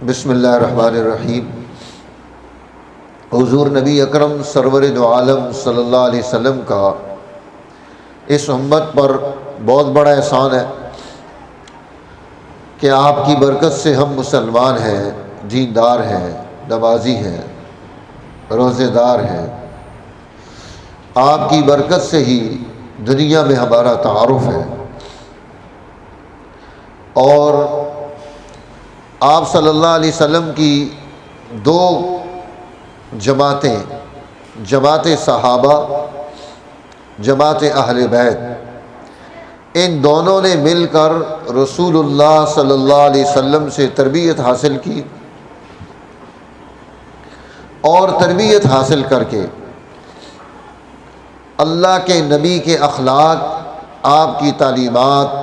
بسم اللہ الرحمن الرحیم۔ حضور نبی اکرم سرور دو عالم صلی اللہ علیہ وسلم کا اس امت پر بہت بڑا احسان ہے کہ آپ کی برکت سے ہم مسلمان ہیں، دیندار ہیں، نمازی ہیں، روزے دار ہیں۔ آپ کی برکت سے ہی دنیا میں ہمارا تعارف ہے، اور آپ صلی اللہ علیہ وسلم کی دو جماعتیں، جماعت صحابہ، جماعت اہل بیت، ان دونوں نے مل کر رسول اللہ صلی اللہ علیہ وسلم سے تربیت حاصل کی، اور تربیت حاصل کر کے اللہ کے نبی کے اخلاق، آپ کی تعلیمات،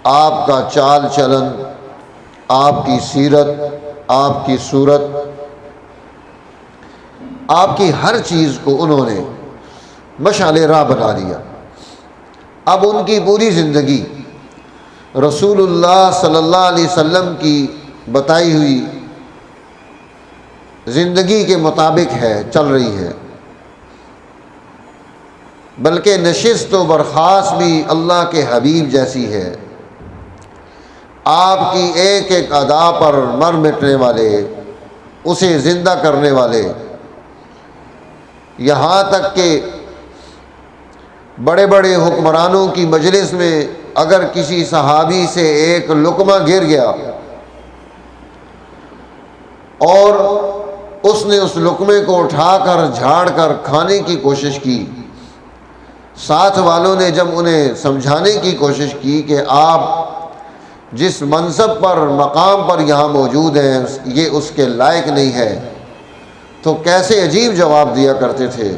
آپ کا چال چلن، آپ کی سیرت، آپ کی صورت، آپ کی ہر چیز کو انہوں نے مشعل راہ بنا لیا۔ اب ان کی پوری زندگی رسول اللہ صلی اللہ علیہ وسلم کی بتائی ہوئی زندگی کے مطابق ہے، چل رہی ہے، بلکہ نشست و برخاست بھی اللہ کے حبیب جیسی ہے۔ آپ کی ایک ایک ادا پر مر مٹنے والے، اسے زندہ کرنے والے، یہاں تک کہ بڑے بڑے حکمرانوں کی مجلس میں اگر کسی صحابی سے ایک لقمہ گر گیا اور اس نے اس لقمے کو اٹھا کر جھاڑ کر کھانے کی کوشش کی، ساتھ والوں نے جب انہیں سمجھانے کی کوشش کی کہ آپ جس منصب پر، مقام پر یہاں موجود ہیں، یہ اس کے لائق نہیں ہے، تو کیسے عجیب جواب دیا کرتے تھے۔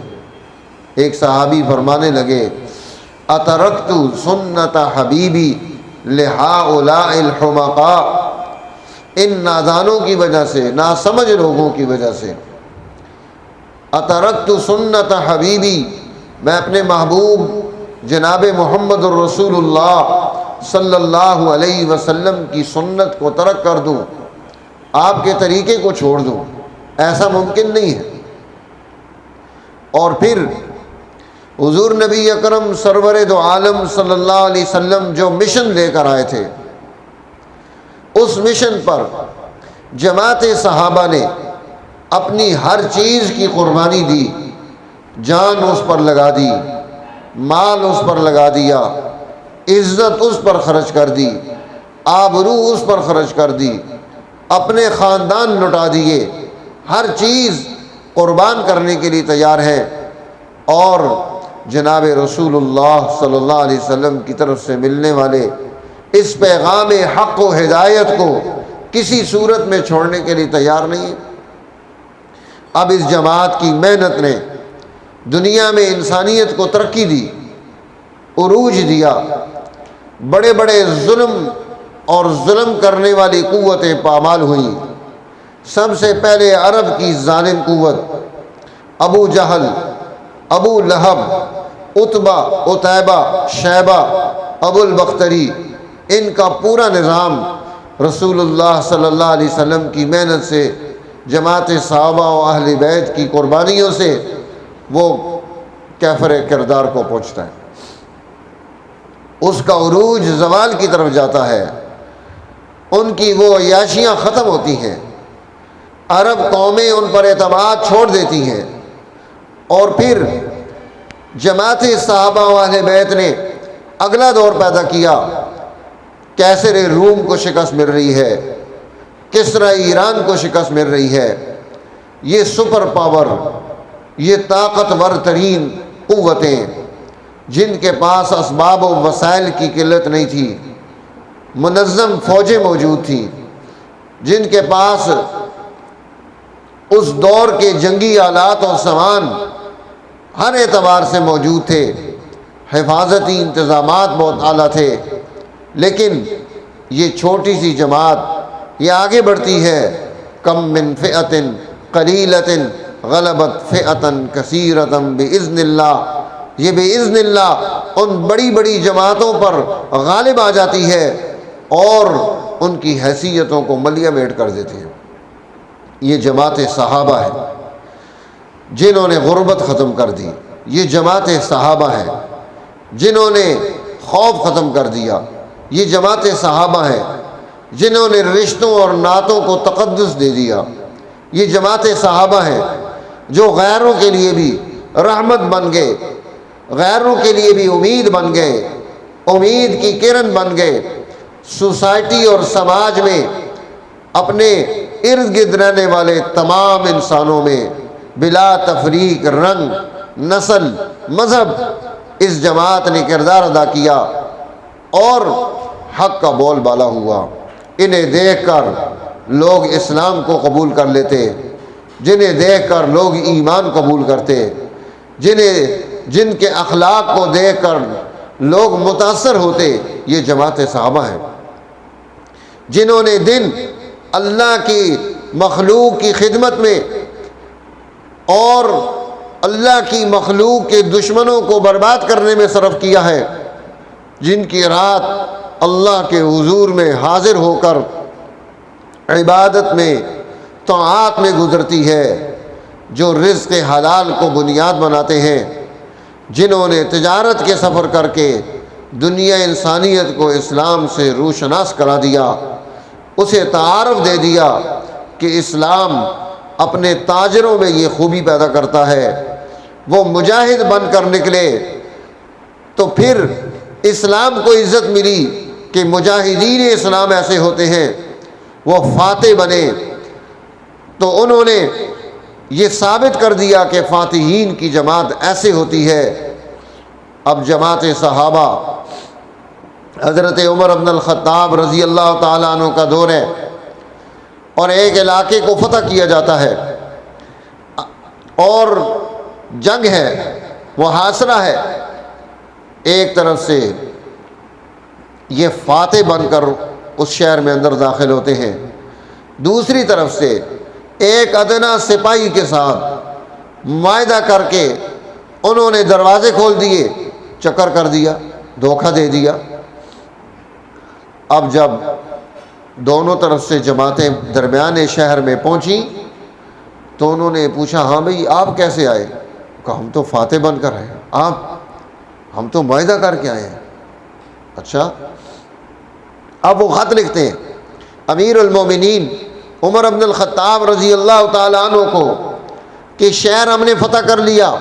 ایک صحابی فرمانے لگے، اترکت سنت حبیبی لہؤلاء الحمقاء، ان نادانوں کی وجہ سے، ناسمجھ لوگوں کی وجہ سے، اترکت سنت حبیبی، میں اپنے محبوب جناب محمد الرسول اللہ صلی اللہ علیہ وسلم کی سنت کو ترک کر دوں، آپ کے طریقے کو چھوڑ دوں، ایسا ممکن نہیں ہے۔ اور پھر حضور نبی اکرم سرور دو عالم صلی اللہ علیہ وسلم جو مشن لے کر آئے تھے، اس مشن پر جماعت صحابہ نے اپنی ہر چیز کی قربانی دی، جان اس پر لگا دی، مال اس پر لگا دیا، عزت اس پر خرچ کر دی، آبرو اس پر خرچ کر دی، اپنے خاندان لٹا دیے، ہر چیز قربان کرنے کے لیے تیار ہے، اور جناب رسول اللہ صلی اللہ علیہ وسلم کی طرف سے ملنے والے اس پیغام حق و ہدایت کو کسی صورت میں چھوڑنے کے لیے تیار نہیں ہے۔ اب اس جماعت کی محنت نے دنیا میں انسانیت کو ترقی دی، عروج دیا، بڑے بڑے ظلم اور ظلم کرنے والی قوتیں پامال ہوئیں۔ سب سے پہلے عرب کی ظالم قوت، ابو جہل، ابو لہب، عتبہ، عتیبہ، شیبہ، ابو البختری، ان کا پورا نظام رسول اللہ صلی اللہ علیہ وسلم کی محنت سے، جماعت صحابہ و اہل بیت کی قربانیوں سے وہ کیفر کردار کو پہنچتا ہے، اس کا عروج زوال کی طرف جاتا ہے، ان کی وہ عیاشیاں ختم ہوتی ہیں، عرب قومیں ان پر اعتماد چھوڑ دیتی ہیں، اور پھر جماعت صحابہ و اہل بیت نے اگلا دور پیدا کیا۔ کیسر روم کو شکست مل رہی ہے، کسری ایران کو شکست مل رہی ہے، یہ سپر پاور، یہ طاقتور ترین قوتیں جن کے پاس اسباب و وسائل کی قلت نہیں تھی، منظم فوجیں موجود تھیں، جن کے پاس اس دور کے جنگی آلات اور سامان ہر اعتبار سے موجود تھے، حفاظتی انتظامات بہت اعلیٰ تھے، لیکن یہ چھوٹی سی جماعت یہ آگے بڑھتی ہے۔ کم من فئۃ قلیلۃ غلبت فئۃ کثیرۃ بإذن اللہ، یہ بإذن اللہ ان بڑی بڑی جماعتوں پر غالب آ جاتی ہے، اور ان کی حیثیتوں کو ملیہ میٹ کر دیتے ہیں۔ یہ جماعت صحابہ ہے جنہوں نے غربت ختم کر دی، یہ جماعت صحابہ ہے جنہوں نے خوف ختم کر دیا، یہ جماعت صحابہ ہے جنہوں نے رشتوں اور نعتوں کو تقدس دے دیا، یہ جماعت صحابہ ہے جو غیروں کے لیے بھی رحمت بن گئے، غیروں کے لیے بھی امید بن گئے، امید کی کرن بن گئے، سوسائٹی اور سماج میں اپنے ارد گرد رہنے والے تمام انسانوں میں بلا تفریق رنگ، نسل، مذہب اس جماعت نے کردار ادا کیا اور حق کا بول بالا ہوا۔ انہیں دیکھ کر لوگ اسلام کو قبول کر لیتے، جنہیں دیکھ کر لوگ ایمان قبول کرتے، جن کے اخلاق کو دیکھ کر لوگ متاثر ہوتے، یہ جماعت صحابہ ہیں جنہوں نے دن اللہ کی مخلوق کی خدمت میں اور اللہ کی مخلوق کے دشمنوں کو برباد کرنے میں صرف کیا ہے، جن کی رات اللہ کے حضور میں حاضر ہو کر عبادت میں، طاعات میں گزرتی ہے، جو رزق حلال کو بنیاد بناتے ہیں، جنہوں نے تجارت کے سفر کر کے دنیا انسانیت کو اسلام سے روشناس کرا دیا، اسے تعارف دے دیا کہ اسلام اپنے تاجروں میں یہ خوبی پیدا کرتا ہے۔ وہ مجاہد بن کر نکلے تو پھر اسلام کو عزت ملی کہ مجاہدین اسلام ایسے ہوتے ہیں، وہ فاتح بنے تو انہوں نے یہ ثابت کر دیا کہ فاتحین کی جماعت ایسے ہوتی ہے۔ اب جماعت صحابہ، حضرت عمر بن الخطاب رضی اللہ تعالیٰ عنہ کا دور ہے اور ایک علاقے کو فتح کیا جاتا ہے اور جنگ ہے، محاصرہ ہے۔ ایک طرف سے یہ فاتح بن کر اس شہر میں اندر داخل ہوتے ہیں، دوسری طرف سے ایک ادنا سپاہی کے ساتھ معاہدہ کر کے انہوں نے دروازے کھول دیے، چکر کر دیا، دھوکہ دے دیا۔ اب جب دونوں طرف سے جماعتیں درمیان شہر میں پہنچی تو انہوں نے پوچھا، ہاں بھئی آپ کیسے آئے؟ کہا ہم تو فاتح بن کر آئے، ہم تو معاہدہ کر کے آئے ہیں۔ اچھا، اب وہ خط لکھتے ہیں امیر المومنین عمر بن الخطاب رضی اللہ تعالیٰ عنہ کو کہ شہر ہم نے فتح کر لیا،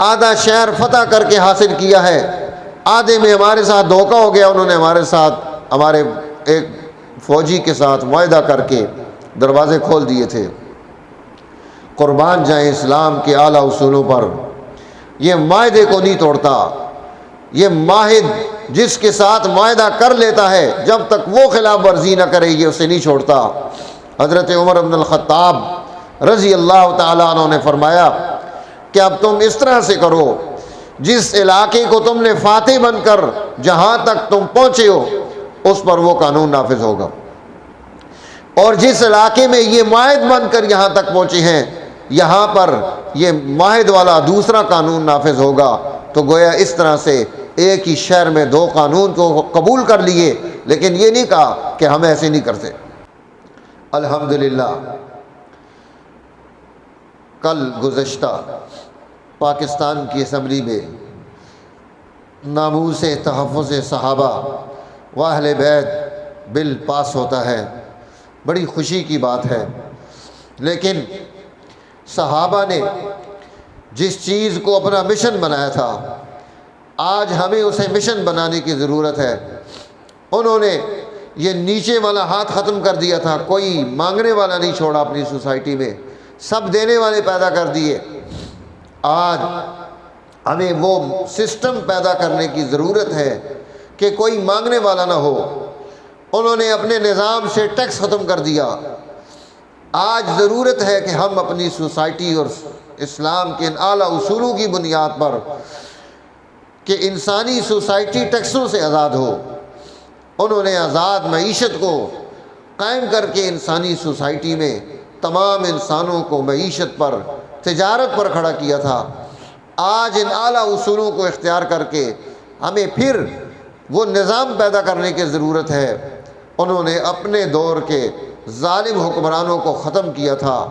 آدھا شہر فتح کر کے حاصل کیا ہے، آدھے میں ہمارے ساتھ دھوکہ ہو گیا، انہوں نے ہمارے ایک فوجی کے ساتھ معاہدہ کر کے دروازے کھول دیے تھے۔ قربان جائیں اسلام کے اعلیٰ اصولوں پر، یہ معاہدے کو نہیں توڑتا، یہ معاہد جس کے ساتھ معاہدہ کر لیتا ہے جب تک وہ خلاف ورزی نہ کرے یہ اسے نہیں چھوڑتا۔ حضرت عمر بن الخطاب رضی اللہ تعالیٰ عنہ نے فرمایا کہ اب تم اس طرح سے کرو، جس علاقے کو تم نے فاتح بن کر جہاں تک تم پہنچے ہو اس پر وہ قانون نافذ ہوگا، اور جس علاقے میں یہ معاہد بن کر یہاں تک پہنچے ہیں یہاں پر یہ معاہد والا دوسرا قانون نافذ ہوگا۔ تو گویا اس طرح سے ایک ہی شہر میں دو قانون کو قبول کر لیے، لیکن یہ نہیں کہا کہ ہم ایسے نہیں کرتے۔ الحمدللہ کل گزشتہ پاکستان کی اسمبلی میں ناموس تحفظ صحابہ و اہل بیت بل پاس ہوتا ہے، بڑی خوشی کی بات ہے، لیکن صحابہ نے جس چیز کو اپنا مشن بنایا تھا آج ہمیں اسے مشن بنانے کی ضرورت ہے۔ انہوں نے یہ نیچے والا ہاتھ ختم کر دیا تھا، کوئی مانگنے والا نہیں چھوڑا اپنی سوسائٹی میں، سب دینے والے پیدا کر دیے۔ آج ہمیں وہ سسٹم پیدا کرنے کی ضرورت ہے کہ کوئی مانگنے والا نہ ہو۔ انہوں نے اپنے نظام سے ٹیکس ختم کر دیا۔ آج ضرورت ہے کہ ہم اپنی سوسائٹی اور اسلام کے ان اعلیٰ اصولوں کی بنیاد پر کہ انسانی سوسائٹی ٹیکسوں سے آزاد ہو، انہوں نے آزاد معیشت کو قائم کر کے انسانی سوسائٹی میں تمام انسانوں کو معیشت پر، تجارت پر کھڑا کیا تھا۔ آج ان اعلیٰ اصولوں کو اختیار کر کے ہمیں پھر وہ نظام پیدا کرنے کی ضرورت ہے انہوں نے اپنے دور کے ظالم حکمرانوں کو ختم کیا تھا۔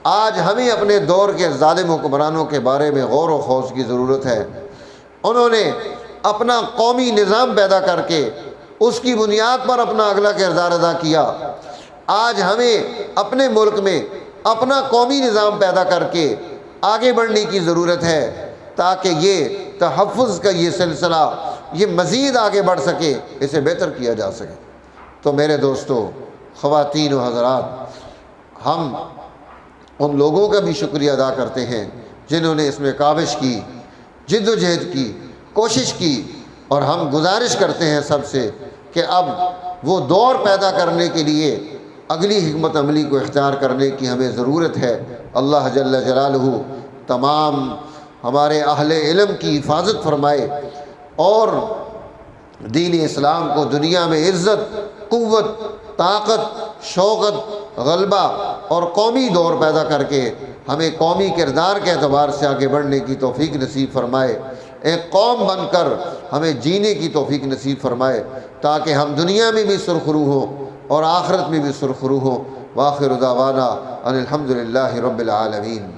آج ہمیں اپنے دور کے ظالم حکمرانوں کے بارے میں غور و خوض کی ضرورت ہے۔ انہوں نے اپنا قومی نظام پیدا کر کے اس کی بنیاد پر اپنا اگلا کردار ادا کیا۔ آج ہمیں اپنے ملک میں اپنا قومی نظام پیدا کر کے آگے بڑھنے کی ضرورت ہے تاکہ یہ تحفظ کا یہ سلسلہ یہ مزید آگے بڑھ سکے، اسے بہتر کیا جا سکے۔ تو میرے دوستو، خواتین و حضرات، ہم ان لوگوں کا بھی شکریہ ادا کرتے ہیں جنہوں نے اس میں کاوش کی، جد و جہد کی، کوشش کی، اور ہم گزارش کرتے ہیں سب سے کہ اب وہ دور پیدا کرنے کے لیے اگلی حکمت عملی کو اختیار کرنے کی ہمیں ضرورت ہے۔ اللہ جل جلالہ تمام ہمارے اہل علم کی حفاظت فرمائے اور دین اسلام کو دنیا میں عزت، قوت، طاقت، شوقت، غلبہ اور قومی دور پیدا کر کے ہمیں قومی کردار کے اعتبار سے آگے بڑھنے کی توفیق نصیب فرمائے، ایک قوم بن کر ہمیں جینے کی توفیق نصیب فرمائے تاکہ ہم دنیا میں بھی سرخرو ہوں اور آخرت میں بھی سرخرو ہوں۔ وآخر دعوانا ان الحمد للہ رب العالمین۔